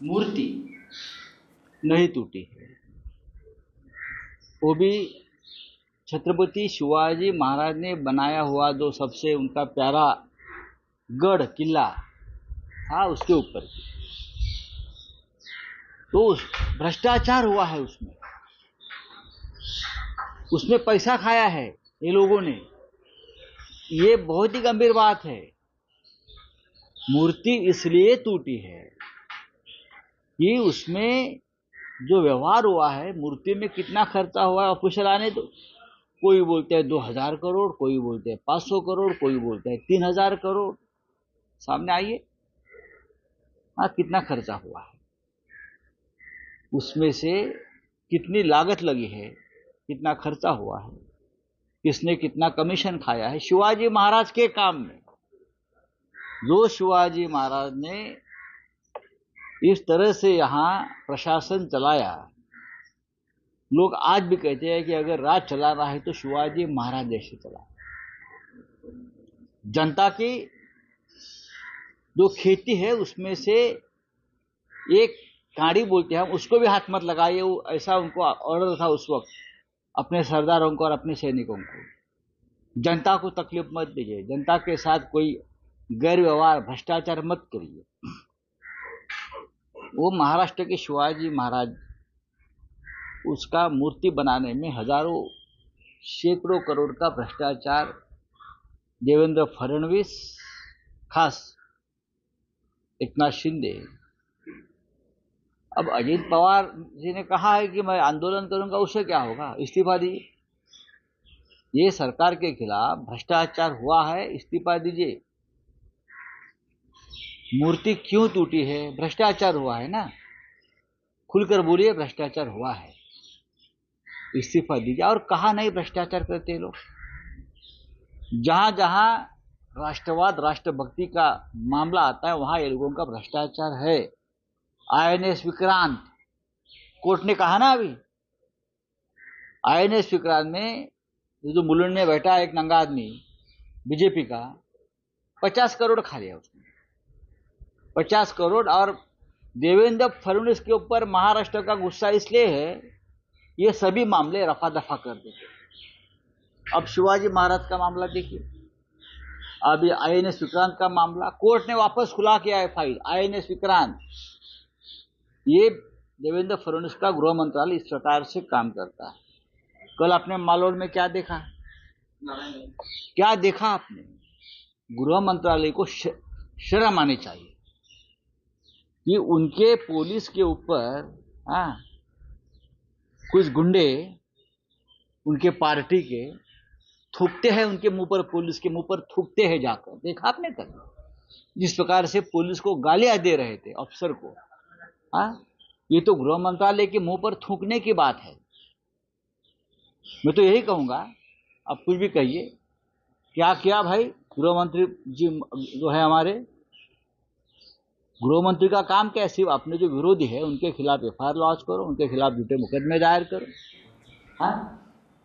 मूर्ति नहीं टूटी है, वो भी छत्रपति शिवाजी महाराज ने बनाया हुआ जो सबसे उनका प्यारा गढ़ किला था उसके ऊपर की। तो भ्रष्टाचार हुआ है उसमें पैसा खाया है ये लोगों ने। ये बहुत ही गंभीर बात है। मूर्ति इसलिए टूटी है कि उसमें जो व्यवहार हुआ है, मूर्ति में कितना खर्चा हुआ है ऑफिशियल आने दो। कोई बोलते हैं 2000 करोड़, कोई बोलते हैं 500 करोड़, कोई बोलते हैं 3000 करोड़। सामने आइए, हाँ, कितना खर्चा हुआ है, उसमें से कितनी लागत लगी है, कितना खर्चा हुआ है, किसने कितना कमीशन खाया है शिवाजी महाराज के काम में। जो शिवाजी महाराज ने इस तरह से यहां प्रशासन चलाया, लोग आज भी कहते हैं कि अगर राज चलाना है तो शिवाजी महाराज जैसे चला। जनता की जो खेती है उसमें से एक काड़ी बोलते हैं हम, उसको भी हाथ मत लगाइए, ऐसा उनको ऑर्डर था उस वक्त अपने सरदारों को और अपने सैनिकों को। जनता को तकलीफ मत दीजिए, जनता के साथ कोई गैर व्यवहार भ्रष्टाचार मत करिए। वो महाराष्ट्र के शिवाजी महाराज, उसका मूर्ति बनाने में हजारों सैकड़ों करोड़ का भ्रष्टाचार देवेंद्र फडणवीस, खास एकनाथ शिंदे। अब अजित पवार जी ने कहा है कि मैं आंदोलन करूंगा, उससे क्या होगा, इस्तीफा दीजिए। ये सरकार के खिलाफ भ्रष्टाचार हुआ है, इस्तीफा दीजिए। मूर्ति क्यों टूटी है? भ्रष्टाचार हुआ है ना, खुलकर बोलिए भ्रष्टाचार हुआ है, इस्तीफा दीजिए। और कहा नहीं भ्रष्टाचार करते लोग? जहां जहां राष्ट्रवाद राष्ट्रभक्ति का मामला आता है वहां ये लोगों का भ्रष्टाचार है। INS विक्रांत, कोर्ट ने कहा ना अभी, INS विक्रांत में जो मुलुंड बैठा एक नंगा आदमी बीजेपी का, 50 करोड़ खा लिया उसने, 50 करोड़। और देवेंद्र फडणवीस के ऊपर महाराष्ट्र का गुस्सा इसलिए है, ये सभी मामले रफा दफा कर देते। अब शिवाजी महाराज का मामला देखिए, अभी INS विक्रांत का मामला कोर्ट ने वापस खुला किया है फाइल। INS विक्रांत, ये देवेंद्र फडणवीस का गृह मंत्रालय इस प्रकार से काम करता है। कल आपने मालौर में क्या देखा? क्या देखा आपने? गृह मंत्रालय को शर्म आनी चाहिए कि उनके पुलिस के ऊपर कुछ गुंडे उनके पार्टी के थूकते हैं, उनके मुंह पर, पुलिस के मुंह पर थूकते हैं जाकर। देखा आपने कल जिस प्रकार से पुलिस को गालियां दे रहे थे अफसर को? ये तो गृह मंत्रालय के मुंह पर थूकने की बात है। मैं तो यही कहूंगा, आप कुछ भी कहिए, क्या किया भाई गृह मंत्री जी जो है हमारे? गृह मंत्री का काम क्या है? सिर्फ अपने जो विरोधी है उनके खिलाफ FIR लॉन्च करो, उनके खिलाफ झूठे मुकदमे दायर करो। हाँ,